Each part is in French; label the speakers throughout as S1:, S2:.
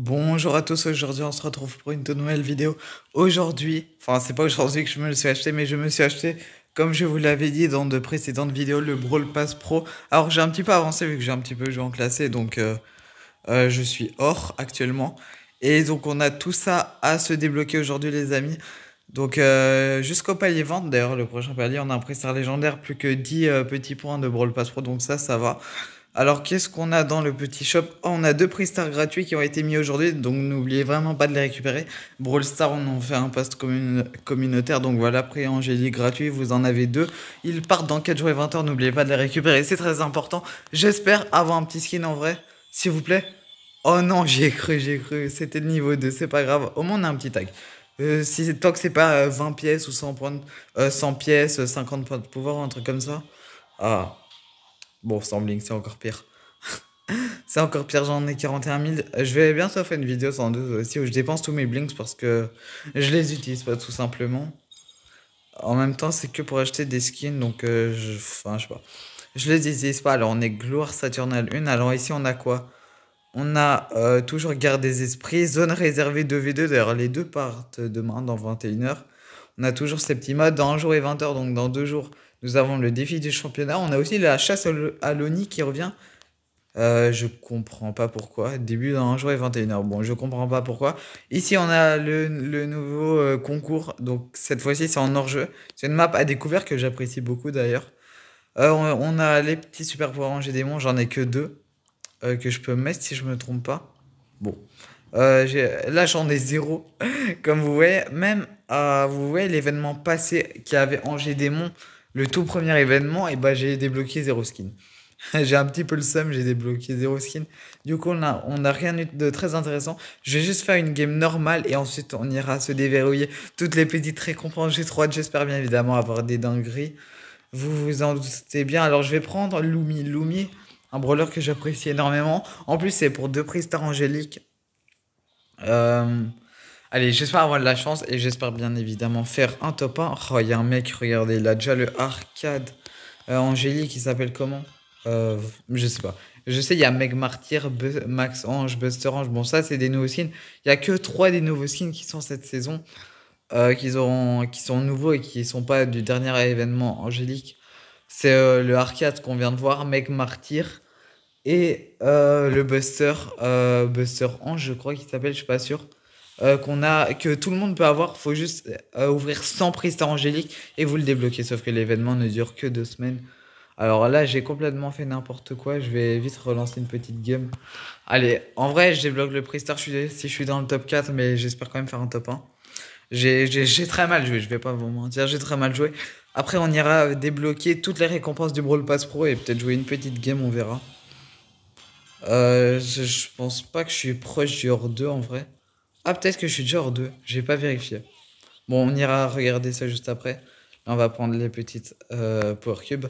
S1: Bonjour à tous, aujourd'hui on se retrouve pour une toute nouvelle vidéo. Aujourd'hui, enfin c'est pas aujourd'hui que je me le suis acheté, mais je me suis acheté, comme je vous l'avais dit dans de précédentes vidéos, le Brawl Pass Pro. Alors j'ai un petit peu avancé vu que j'ai un petit peu joué en classé, donc je suis hors actuellement. Et donc on a tout ça à se débloquer aujourd'hui les amis. Donc jusqu'au palier vente, d'ailleurs le prochain palier on a un pré-star légendaire, plus que 10 petits points de Brawl Pass Pro, donc ça va. Alors, qu'est-ce qu'on a dans le petit shop? Oh, on a deux prix stars gratuits qui ont été mis aujourd'hui, donc n'oubliez vraiment pas de les récupérer. Brawl Stars, on en fait un post communautaire, donc voilà, prix Angélique gratuit, vous en avez deux. Ils partent dans 4 jours et 20 heures, n'oubliez pas de les récupérer, c'est très important. J'espère avoir un petit skin en vrai, s'il vous plaît. Oh non, j'ai cru, c'était le niveau 2, c'est pas grave. Au moins, on a un petit tag. Si tant que c'est pas 20 pièces ou 100 points, 100 pièces, 50 points de pouvoir, ou un truc comme ça. Ah, bon, sans blink, c'est encore pire. C'est encore pire, j'en ai 41 000. Je vais bientôt faire une vidéo sans doute aussi où je dépense tous mes blinks parce que je les utilise pas tout simplement. En même temps, c'est que pour acheter des skins, donc enfin, je sais pas. Je les utilise pas. Alors, on est Gloire Saturnale 1. Alors, ici, on a quoi? On a toujours Garde des Esprits, Zone réservée 2v2. D'ailleurs, les deux partent demain dans 21 heures. On a toujours ces petits modes dans 1 jour et 20 heures. Donc, dans 2 jours, nous avons le défi du championnat. On a aussi la chasse à l'Oni qui revient. Je comprends pas pourquoi. Début dans un jour et 21 heures. Bon, je comprends pas pourquoi. Ici, on a le nouveau concours. Donc, cette fois-ci, c'est en hors-jeu. C'est une map à découvert que j'apprécie beaucoup d'ailleurs. On a les petits super pouvoirs rangés démons. J'en ai que deux que je peux mettre si je me trompe pas. Bon. Là, j'en ai zéro. Comme vous voyez, même vous voyez l'événement passé qui avait Angers Démon, le tout premier événement, et bah j'ai débloqué zéro skin. J'ai un petit peu le seum, j'ai débloqué zéro skin. Du coup, on a rien eu de très intéressant. Je vais juste faire une game normale et ensuite on ira se déverrouiller toutes les petites récompenses. J'ai trop hâte, j'espère bien évidemment avoir des dingueries. Vous vous en doutez bien. Alors je vais prendre Lumi. Lumi, un brawler que j'apprécie énormément. En plus, c'est pour deux prix Star Angélique. Euh, Allez, j'espère avoir de la chance et j'espère bien évidemment faire un top 1. Oh, il y a un mec, regardez, il a déjà le arcade Angélique, il s'appelle comment? Je sais pas. Je sais, il y a Meg Martyr, Max Ange, Buster Ange. Bon, ça, c'est des nouveaux skins. Il y a que 3 des nouveaux skins qui sont cette saison, qui sont nouveaux et qui sont pas du dernier événement Angélique. C'est le arcade qu'on vient de voir, Meg Martyr et le Buster Ange, je crois qu'il s'appelle, je suis pas sûr. Que tout le monde peut avoir, faut juste ouvrir 100 prix angélique et vous le débloquez. Sauf que l'événement ne dure que 2 semaines. Alors là, j'ai complètement fait n'importe quoi. Je vais vite relancer une petite game. Allez, en vrai, je débloque le Prestar si je suis dans le top 4, mais j'espère quand même faire un top 1. J'ai très mal joué, je vais pas vous mentir, j'ai très mal joué. Après, on ira débloquer toutes les récompenses du Brawl Pass Pro et peut-être jouer une petite game, on verra. Je pense pas que je suis proche du hors 2 en vrai. Ah, peut-être que je suis déjà hors 2, j'ai pas vérifié. Bon, on ira regarder ça juste après. Là, on va prendre les petites Power Cubes.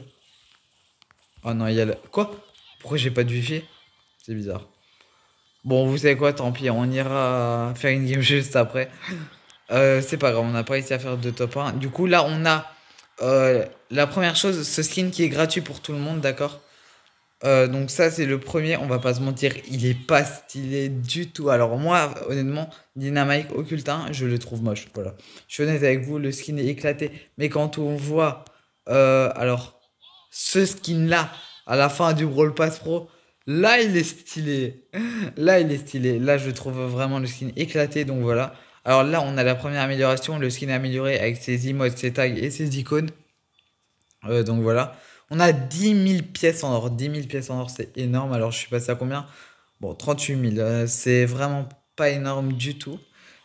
S1: Oh non, il y a le... Quoi? Pourquoi j'ai pas de wifi? C'est bizarre. Bon, vous savez quoi, tant pis, on ira faire une game juste après. C'est pas grave, on n'a pas réussi à faire de top 1. Du coup, là, on a la première chose, ce skin qui est gratuit pour tout le monde, d'accord? Donc ça, c'est le premier, on va pas se mentir, il est pas stylé du tout. Alors moi, honnêtement, Dynamite Occultin, je le trouve moche, voilà. Je suis honnête avec vous, le skin est éclaté. Mais quand on voit, alors, ce skin-là, à la fin du Brawl Pass Pro, là, il est stylé. Là, il est stylé. Là, je trouve vraiment le skin éclaté, donc voilà. Alors là, on a la première amélioration, le skin amélioré avec ses emotes, ses tags et ses icônes. Donc voilà. On a 10 000 pièces en or. 10 000 pièces en or, c'est énorme. Alors, je suis passé à combien? Bon, 38 000. C'est vraiment pas énorme du tout.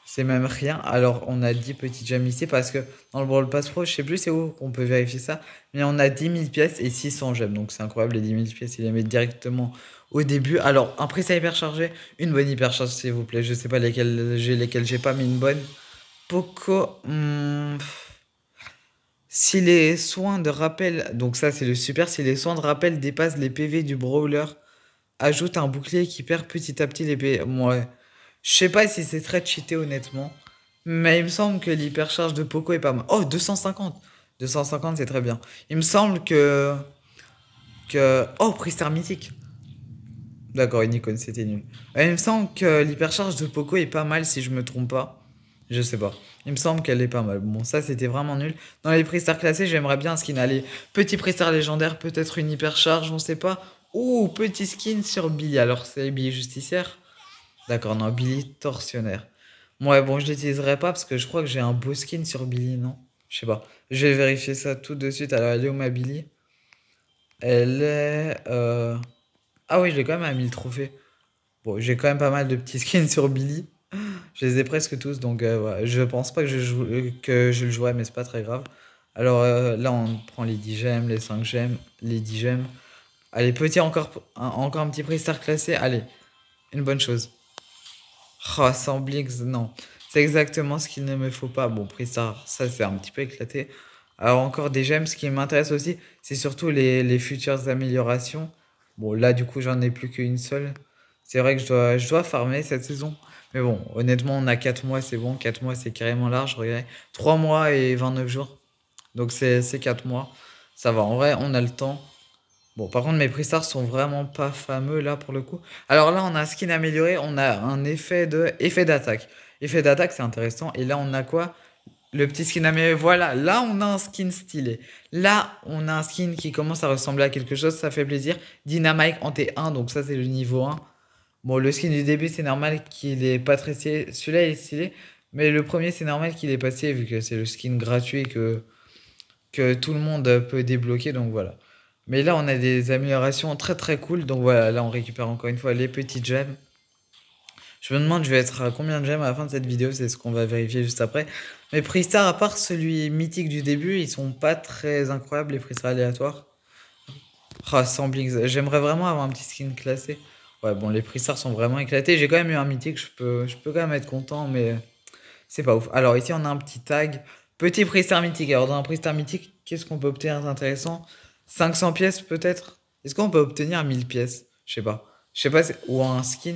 S1: C'est même rien. Alors, on a 10 petites gemmes ici parce que dans le Brawl Pass Pro, je sais plus c'est où qu'on peut vérifier ça. Mais on a 10 000 pièces et 600 gemmes. Donc, c'est incroyable. Les 10 000 pièces, il les met directement au début. Alors, un prix à hypercharger. Une bonne hypercharge, s'il vous plaît. Je sais pas lesquelles j'ai pas, mais une bonne. Poco. Si les soins de rappel, donc ça c'est le super, si les soins de rappel dépassent les PV du brawler, ajoute un bouclier qui perd petit à petit les PV. Ouais. Je sais pas si c'est très cheaté honnêtement, mais il me semble que l'hypercharge de Poco est pas mal. Oh, 250. 250 c'est très bien. Il me semble que... Oh, Pristar mythique. D'accord, une icône, c'était nul. Il me semble que l'hypercharge de Poco est pas mal si je me trompe pas. Je sais pas. Il me semble qu'elle est pas mal. Bon, ça c'était vraiment nul. Dans les prix-stars classés, j'aimerais bien un skin. Allez, petit prix-star légendaire, peut-être une hypercharge, on sait pas. Ouh, petit skin sur Billy. Alors c'est Billy justicière. D'accord, non, Billy tortionnaire. Ouais, bon, je l'utiliserai pas parce que je crois que j'ai un beau skin sur Billy, non? Je sais pas. Je vais vérifier ça tout de suite. Alors, elle est où ma Billy? Elle est. Ah oui, je l'ai quand même à 1000 trophées. Bon, j'ai quand même pas mal de petits skins sur Billy. Je les ai presque tous, donc voilà. Je pense pas que je le jouerai, mais c'est pas très grave. Alors là, on prend les 10 gemmes, les 5 gemmes, les 10 gemmes. Allez, petit encore, encore un petit prix star classé. Allez, une bonne chose. Oh, sans Blix, non. C'est exactement ce qu'il ne me faut pas. Bon, prix star, ça c'est un petit peu éclaté. Alors encore des gemmes, ce qui m'intéresse aussi, c'est surtout les futures améliorations. Bon, là, du coup, j'en ai plus qu'une seule. C'est vrai que je dois farmer cette saison. Mais bon, honnêtement, on a 4 mois, c'est bon. 4 mois, c'est carrément large. Regardez. 3 mois et 29 jours. Donc, c'est 4 mois. Ça va. En vrai, on a le temps. Bon, par contre, mes prix-stars sont vraiment pas fameux là pour le coup. Alors là, on a un skin amélioré. On a un effet d'attaque. Effet d'attaque, c'est intéressant. Et là, on a quoi? Le petit skin amélioré. Voilà, là on a un skin stylé. Là on a un skin qui commence à ressembler à quelque chose, ça fait plaisir. Dynamite en T1, donc ça c'est le niveau 1. Bon, le skin du début c'est normal qu'il est pas très stylé. Celui-là il est stylé. Mais le premier c'est normal qu'il est passé vu que c'est le skin gratuit que tout le monde peut débloquer. Donc voilà. Mais là on a des améliorations très très cool. Donc voilà, là on récupère encore une fois les petites gemmes. Je me demande, je vais être à combien de gemmes à la fin de cette vidéo, c'est ce qu'on va vérifier juste après. Mes prix stars, à part celui mythique du début, ils sont pas très incroyables, les prix stars aléatoires. Ah, sans Blix, j'aimerais vraiment avoir un petit skin classé. Ouais, bon, les prix stars sont vraiment éclatés. J'ai quand même eu un mythique, je peux quand même être content, mais c'est pas ouf. Alors ici, on a un petit tag. Petit prix star mythique. Alors dans un prix star mythique, qu'est-ce qu'on peut obtenir d'intéressant? 500 pièces peut-être? Est-ce qu'on peut obtenir 1000 pièces? Je sais pas. Je sais pas, ou un skin.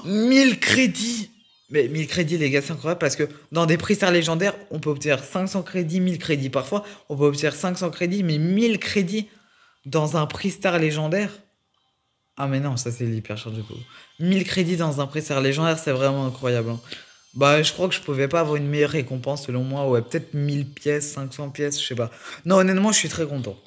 S1: 1000 crédits! Mais 1000 crédits, les gars, c'est incroyable parce que dans des prix stars légendaires, on peut obtenir 500 crédits, 1000 crédits. Parfois, on peut obtenir 500 crédits, mais 1000 crédits dans un prix star légendaire. Ah, mais non, ça c'est l'hypercharge de pauvre. 1000 crédits dans un prix star légendaire, c'est vraiment incroyable, hein. Bah, je crois que je pouvais pas avoir une meilleure récompense selon moi. Ouais, peut-être 1000 pièces, 500 pièces, je sais pas. Non, honnêtement, je suis très content.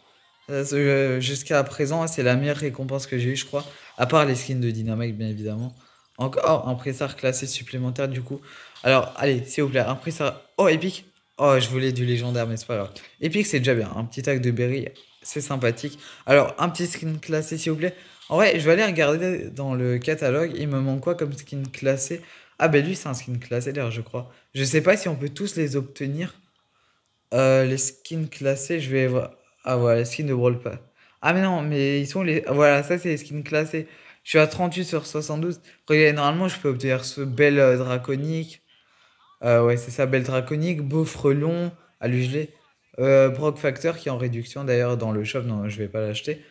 S1: Jusqu'à présent, c'est la meilleure récompense que j'ai eue, je crois. À part les skins de Dynamite, bien évidemment. Encore un pressard classé supplémentaire, du coup. Alors, allez, s'il vous plaît, un pressard. Oh, épique. Oh, je voulais du légendaire, mais c'est pas grave. Épique, c'est déjà bien. Un petit tag de Berry, c'est sympathique. Alors, un petit skin classé, s'il vous plaît. En vrai, je vais aller regarder dans le catalogue. Il me manque quoi comme skin classé? Ah, ben lui, c'est un skin classé, d'ailleurs, je crois. Je sais pas si on peut tous les obtenir. Les skins classés, je vais voir. Ah voilà, les skins de Brawl Pass. Ah mais non, mais ils sont les. Voilà, ça c'est les skins classés. Je suis à 38 sur 72. Regardez, normalement, je peux obtenir ce bel draconique. Ouais, c'est ça, bel draconique. Beau frelon à l'ugelé. Brock Factor qui est en réduction d'ailleurs dans le shop. Non, je vais pas l'acheter.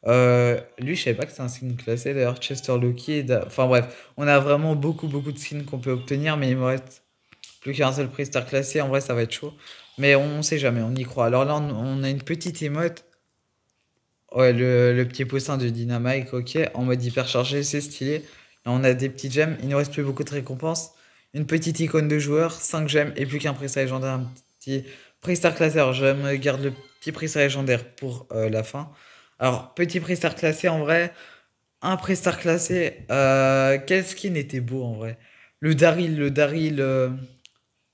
S1: Lui, je savais pas que c'est un skin classé. D'ailleurs, Chester Loki. Enfin bref, on a vraiment beaucoup de skins qu'on peut obtenir. Mais il me reste plus qu'un seul prix star classé, en vrai, ça va être chaud. Mais on sait jamais, on y croit. Alors là, on a une petite émote. Ouais, le petit poussin de Dynamite, ok. En mode hyperchargé, c'est stylé. Là, on a des petites gemmes. Il nous reste plus beaucoup de récompenses. Une petite icône de joueur, 5 gemmes et plus qu'un prix star légendaire. Un petit prix star classé. Alors, je me garde le petit prix star légendaire pour la fin. Alors, petit prix star classé, en vrai. Un prix star classé. Quel skin était beau, en vrai? Le Daryl.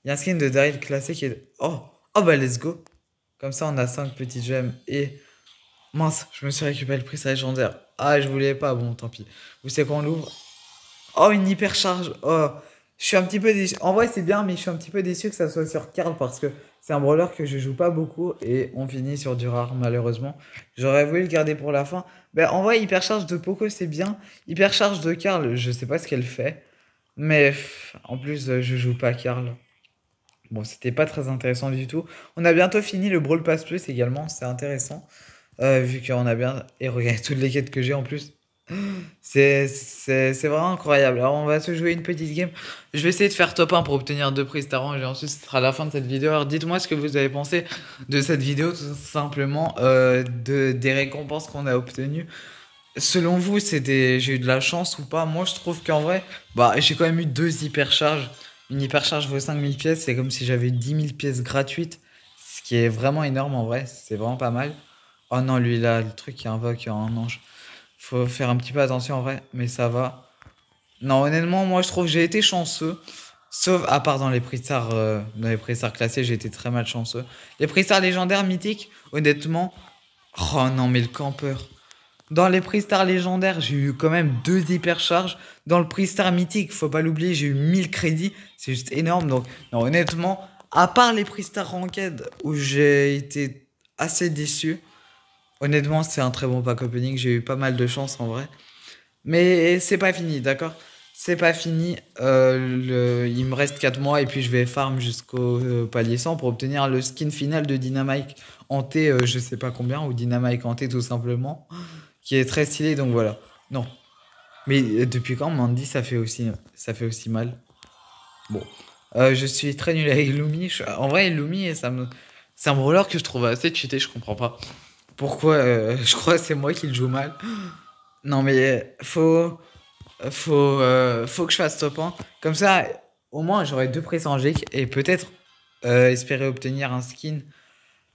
S1: Il y a un skin de Daryl classé qui est. Oh! Oh bah let's go! Comme ça, on a 5 petites gemmes. Et. Mince, je me suis récupéré le prix légendaire. Ah, je voulais pas, bon, tant pis. Vous savez quoi, on l'ouvre? Oh, une hypercharge! Oh! Je suis un petit peu déçu. En vrai, c'est bien, mais je suis un petit peu déçu que ça soit sur Karl parce que c'est un brawler que je joue pas beaucoup et on finit sur du rare, malheureusement. J'aurais voulu le garder pour la fin. Ben, en vrai, hypercharge de Poco, c'est bien. Hypercharge de Karl, je sais pas ce qu'elle fait. Mais en plus, je joue pas Karl. Bon, c'était pas très intéressant du tout. On a bientôt fini le Brawl Pass Plus également, c'est intéressant. Vu qu'on a bien. Et regardez toutes les quêtes que j'ai en plus. C'est vraiment incroyable. Alors, on va se jouer une petite game. Je vais essayer de faire top 1 pour obtenir 2 prix Star Range. Et ensuite, ce sera la fin de cette vidéo. Alors, dites-moi ce que vous avez pensé de cette vidéo, tout simplement, des récompenses qu'on a obtenues. Selon vous, j'ai eu de la chance ou pas? Moi, je trouve qu'en vrai, bah, j'ai quand même eu deux hypercharges. Une hypercharge vaut 5000 pièces, c'est comme si j'avais 10 000 pièces gratuites, ce qui est vraiment énorme en vrai, c'est vraiment pas mal. Oh non, lui là, le truc qui invoque un ange. Faut faire un petit peu attention en vrai, mais ça va. Non, honnêtement, moi je trouve que j'ai été chanceux. Sauf à part dans les prix stars classés, j'ai été très mal chanceux. Les prix stars légendaires mythiques, honnêtement. Oh non, mais le campeur. Dans les prix stars légendaires, j'ai eu quand même deux hypercharges. Dans le prix star mythique, faut pas l'oublier, j'ai eu 1000 crédits. C'est juste énorme. Donc, non, honnêtement, à part les prix stars ranked où j'ai été assez déçu, honnêtement, c'est un très bon pack opening. J'ai eu pas mal de chance en vrai. Mais c'est pas fini, d'accord? C'est pas fini. Il me reste 4 mois et puis je vais farm jusqu'au palier 100 pour obtenir le skin final de Dynamite Hanté, je sais pas combien, ou Dynamite Hanté tout simplement, qui est très stylé, donc voilà. Non. Mais depuis quand Mandy ça fait aussi mal? Bon. Je suis très nul avec Lumi. En vrai, Lumi, c'est un brawler que je trouve assez cheaté, je comprends pas. Pourquoi je crois que c'est moi qui le joue mal. Non mais faut que je fasse top 1. Comme ça, au moins j'aurai deux presses angéliques et peut-être espérer obtenir un skin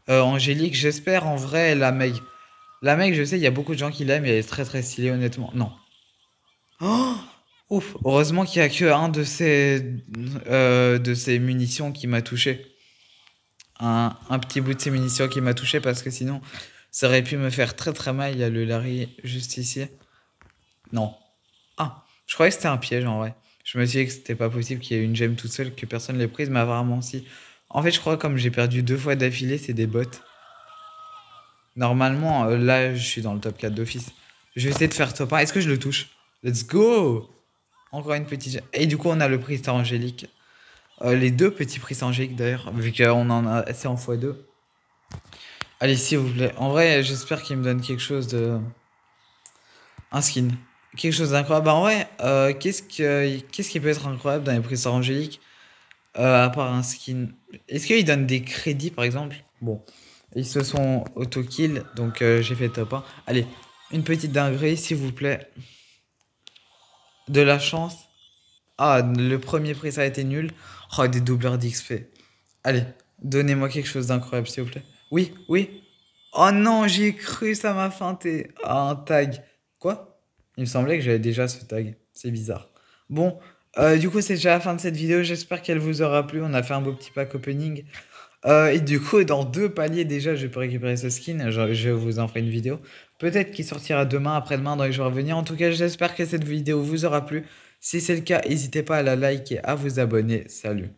S1: angélique. J'espère en vrai la Meg. La Meg, je sais, il y a beaucoup de gens qui l'aiment et elle est très très stylée honnêtement. Non. Oh, ouf, heureusement qu'il y a que un de ces munitions qui m'a touché. Un petit bout de ces munitions qui m'a touché parce que sinon ça aurait pu me faire très très mal. Il y a le Larry juste ici. Non. Ah, je croyais que c'était un piège en vrai. Je me suis dit que c'était pas possible qu'il y ait une gemme toute seule, que personne l'ait prise, mais apparemment si. En fait, je crois que comme j'ai perdu deux fois d'affilée, c'est des bots. Normalement, là, je suis dans le top 4 d'office. Je vais essayer de faire top 1. Est-ce que je le touche? Let's go! Encore une petite gemme. Et du coup, on a le prix Star Angélique. Les deux petits prix angéliques d'ailleurs, vu qu'on en a assez en x2. Allez, s'il vous plaît. En vrai, j'espère qu'il me donne quelque chose de... Un skin. Quelque chose d'incroyable. Bah, en vrai, qu'est-ce qui peut être incroyable dans les prix angéliques à part un skin? Est-ce qu'ils donnent des crédits par exemple? Bon, ils se sont auto-kill, donc j'ai fait top 1. Allez, une petite dinguerie s'il vous plaît. De la chance. Ah, le premier prix ça a été nul. Oh, des doubleurs d'XP. Allez, donnez-moi quelque chose d'incroyable s'il vous plaît. Oui, oui. Oh non, j'y ai cru, ça m'a feinté. Ah, un tag. Quoi? Il me semblait que j'avais déjà ce tag. C'est bizarre. Bon, du coup, c'est déjà la fin de cette vidéo. J'espère qu'elle vous aura plu. On a fait un beau petit pack opening. Et du coup, dans deux paliers déjà, je peux récupérer ce skin. Je vous en ferai une vidéo. Peut-être qu'il sortira demain, après-demain, dans les jours à venir. En tout cas, j'espère que cette vidéo vous aura plu. Si c'est le cas, n'hésitez pas à la liker et à vous abonner. Salut.